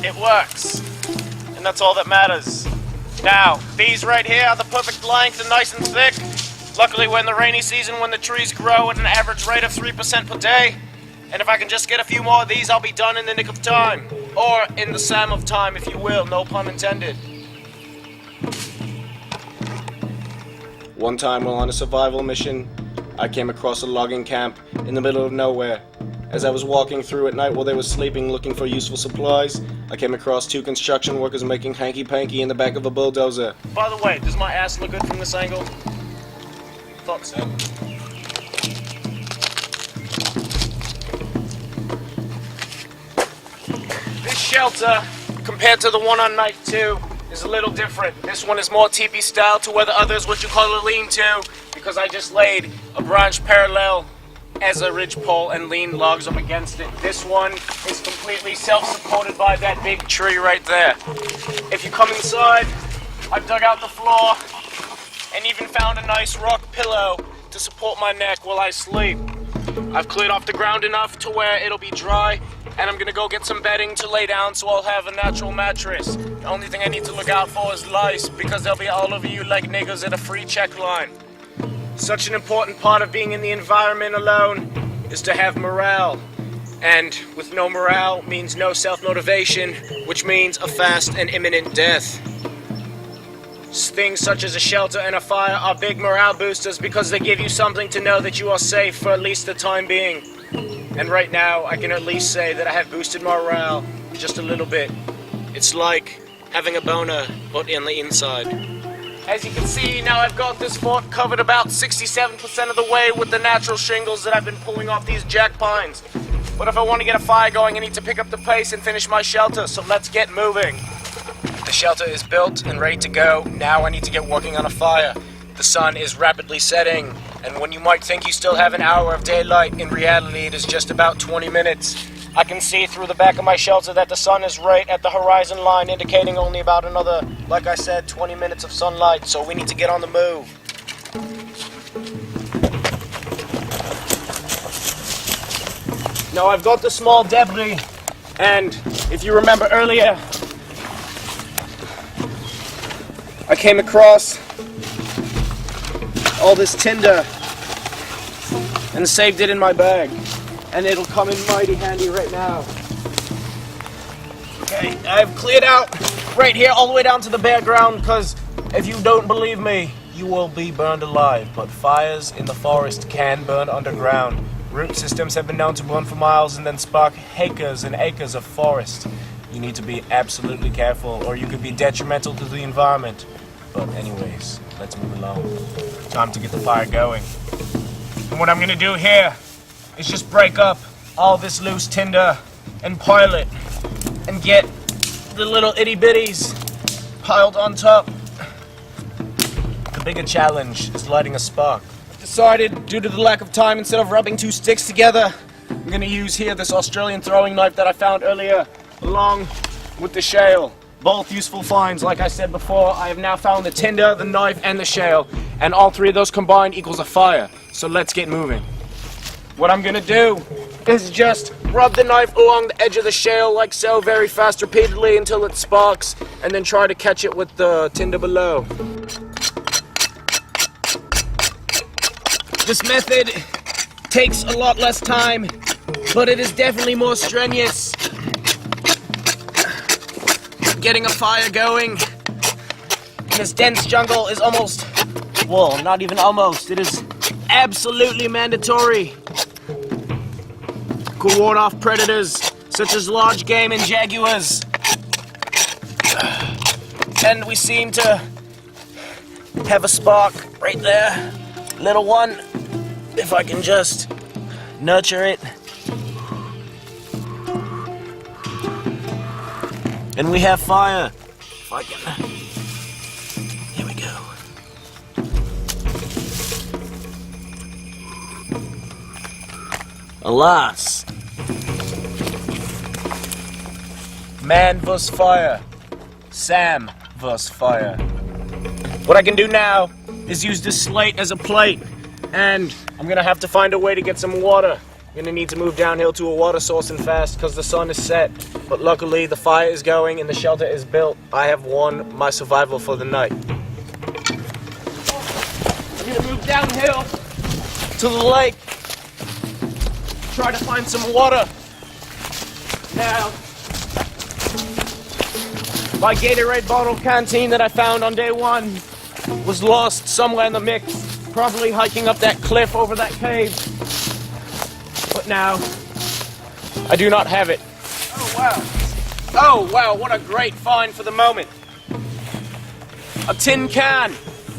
it works. And that's all that matters. Now, these right here are the perfect length and nice and thick. Luckily, we're in the rainy season when the trees grow at an average rate of 3% per day. And if I can just get a few more of these, I'll be done in the nick of time. Or in the Sam of time, if you will, no pun intended. One time while on a survival mission, I came across a logging camp in the middle of nowhere. As I was walking through at night while they were sleeping looking for useful supplies, I came across two construction workers making hanky-panky in the back of a bulldozer. By the way, does my ass look good from this angle? Thought so. This shelter, compared to the one on night 2, is a little different. This one is more teepee style to where the other is what you call a lean-to, because I just laid a branch parallel as a ridgepole and leaned logs up against it. This one is completely self-supported by that big tree right there. If you come inside, I've dug out the floor and even found a nice rock pillow to support my neck while I sleep. I've cleared off the ground enough to where it'll be dry, and I'm gonna go get some bedding to lay down so I'll have a natural mattress. The only thing I need to look out for is lice, because they'll be all over you like niggas at a free check line. Such an important part of being in the environment alone is to have morale. And with no morale means no self-motivation, which means a fast and imminent death. Things such as a shelter and a fire are big morale boosters because they give you something to know that you are safe for at least the time being. And right now, I can at least say that I have boosted morale just a little bit. It's like having a boner, but in the inside. As you can see, now I've got this fort covered about 67% of the way with the natural shingles that I've been pulling off these jack pines. But if I want to get a fire going, I need to pick up the pace and finish my shelter, so let's get moving. The shelter is built and ready to go. Now I need to get working on a fire. The sun is rapidly setting, and when you might think you still have an hour of daylight, in reality it is just about 20 minutes. I can see through the back of my shelter that the sun is right at the horizon line, indicating only about another, like I said, 20 minutes of sunlight, so we need to get on the move. Now I've got the small debris, and if you remember earlier, I came across all this tinder and saved it in my bag. And it'll come in mighty handy right now. Okay, I've cleared out right here all the way down to the bare ground, because if you don't believe me, you will be burned alive. But fires in the forest can burn underground. Root systems have been known to burn for miles and then spark acres and acres of forest. You need to be absolutely careful, or you could be detrimental to the environment. But anyways, let's move along. Time to get the fire going. And what I'm gonna do here is just break up all this loose tinder and pile it and get the little itty bitties piled on top. The bigger challenge is lighting a spark. I've decided, due to the lack of time, instead of rubbing two sticks together, I'm gonna use here this Australian throwing knife that I found earlier, along with the shale. Both useful finds. Like I said before, I have now found the tinder, the knife, and the shale, and all three of those combined equals a fire. So let's get moving. What I'm gonna do is just rub the knife along the edge of the shale like so, very fast, repeatedly until it sparks, and then try to catch it with the tinder below. This method takes a lot less time, but it is definitely more strenuous. Getting a fire going in this dense jungle is almost, well, not even almost, it is absolutely mandatory. Could ward off predators such as large game and jaguars. And we seem to have a spark right there. Little one, if I can just nurture it. And we have fire. If I can. Here we go. Alas. Man vs. fire. Sam vs. fire. What I can do now is use this slate as a plate, and I'm gonna have to find a way to get some water. I'm gonna need to move downhill to a water source and fast because the sun is set. But luckily the fire is going and the shelter is built. I have won my survival for the night. I'm gonna move downhill to the lake. Try to find some water. Now, my Gatorade bottle canteen that I found on day one was lost somewhere in the mix, probably hiking up that cliff over that cave. But now, I do not have it. Oh wow. Oh wow, what a great find for the moment. A tin can.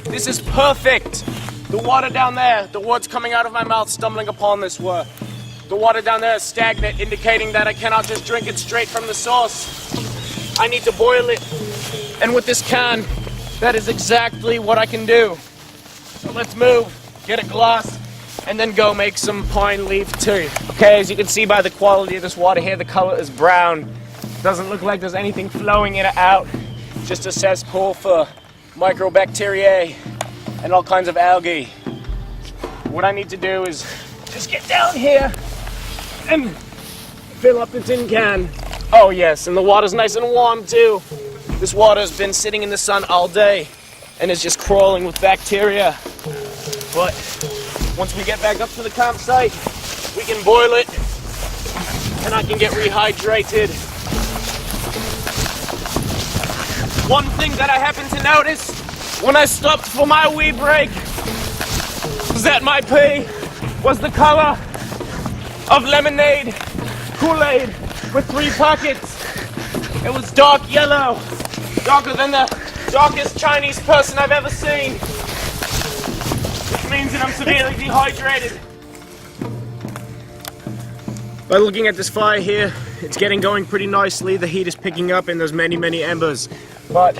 This is perfect. The water down there, the words coming out of my mouth stumbling upon this were, the water down there is stagnant, indicating that I cannot just drink it straight from the source. I need to boil it. And with this can, that is exactly what I can do. So let's move, get a glass, and then go make some pine leaf tea. Okay, as you can see by the quality of this water here, the color is brown. Doesn't look like there's anything flowing in or out. Just a cesspool for microbacteria and all kinds of algae. What I need to do is just get down here and fill up the tin can. Oh yes, and the water's nice and warm too. This water's been sitting in the sun all day and is just crawling with bacteria. But once we get back up to the campsite, we can boil it and I can get rehydrated. One thing that I happened to notice when I stopped for my wee break was that my pee was the color of lemonade Kool-Aid with 3 pockets. It was dark yellow, darker than the darkest Chinese person I've ever seen, which means that I'm severely dehydrated. By looking at this fire here, it's getting going pretty nicely. The heat is picking up and there's many, many embers. But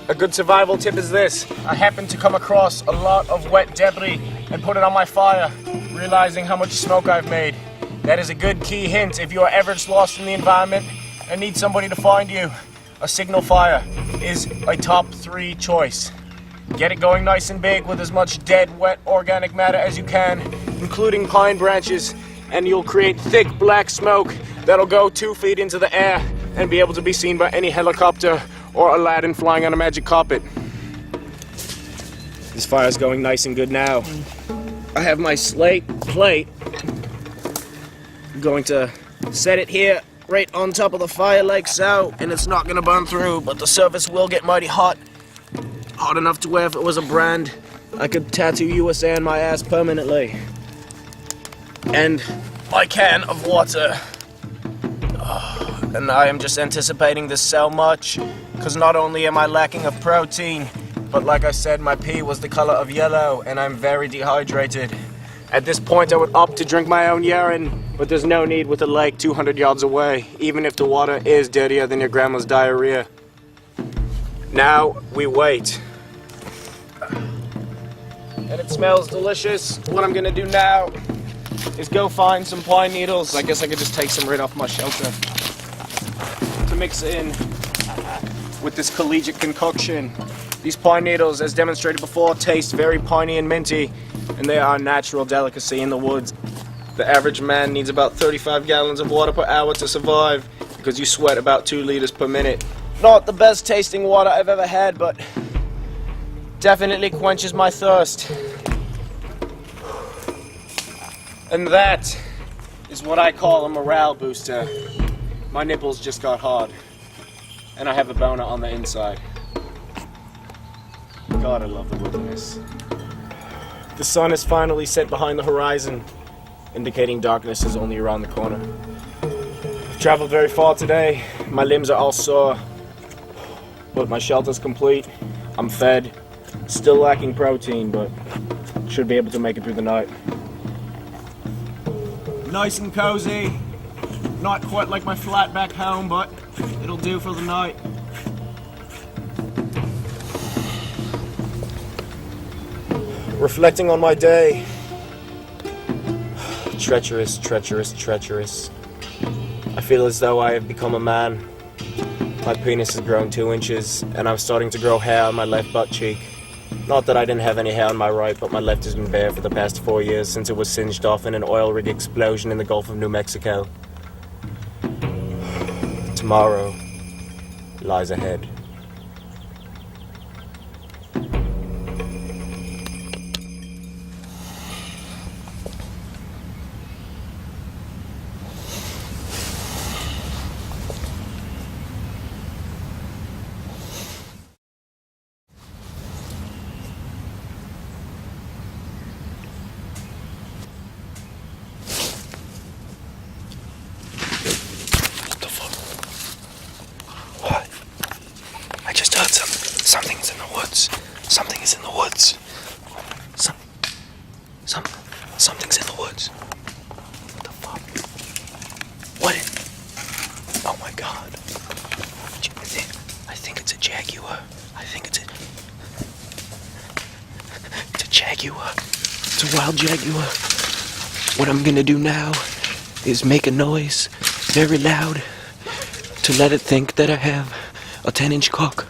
a good survival tip is this. I happened to come across a lot of wet debris and put it on my fire, realizing how much smoke I've made. That is a good key hint if you are ever lost in the environment and need somebody to find you. A signal fire is a top 3 choice. Get it going nice and big with as much dead, wet, organic matter as you can, including pine branches, and you'll create thick black smoke that'll go 2 feet into the air and be able to be seen by any helicopter or Aladdin flying on a magic carpet. This fire's going nice and good now. I have my slate plate. I'm going to set it here right on top of the fire like so, and it's not gonna burn through, but the surface will get mighty hot. Hot enough to where if it was a brand, I could tattoo USA on my ass permanently. And my can of water. And I am just anticipating this so much, because not only am I lacking of protein, but like I said, my pee was the color of yellow, and I'm very dehydrated. At this point, I would opt to drink my own urine, but there's no need with a lake 200 yards away, even if the water is dirtier than your grandma's diarrhea. Now, we wait. And it smells delicious. What I'm gonna do now is go find some pine needles. I guess I could just take some right off my shelter to mix in with this collegiate concoction. These pine needles, as demonstrated before, taste very piney and minty, and they are a natural delicacy in the woods. The average man needs about 35 gallons of water per hour to survive, because you sweat about 2 liters per minute. Not the best tasting water I've ever had, but definitely quenches my thirst. And that is what I call a morale booster. My nipples just got hard, and I have a boner on the inside. God, I love the wilderness. The sun is finally set behind the horizon, indicating darkness is only around the corner. I've traveled very far today. My limbs are all sore, but my shelter's complete. I'm fed. Still lacking protein, but should be able to make it through the night. Nice and cozy. Not quite like my flat back home, but it'll do for the night. Reflecting on my day. Treacherous, treacherous, treacherous. I feel as though I have become a man. My penis has grown 2 inches, and I'm starting to grow hair on my left butt cheek. Not that I didn't have any hair on my right, but my left has been bare for the past 4 years since it was singed off in an oil rig explosion in the Gulf of New Mexico. Tomorrow lies ahead. Something's in the woods. Something is in the woods. Something's in the woods. What the fuck? What? Oh my god. I think it's a jaguar. It's a jaguar. It's a wild jaguar. What I'm gonna do now is make a noise very loud to let it think that I have a 10-inch cock.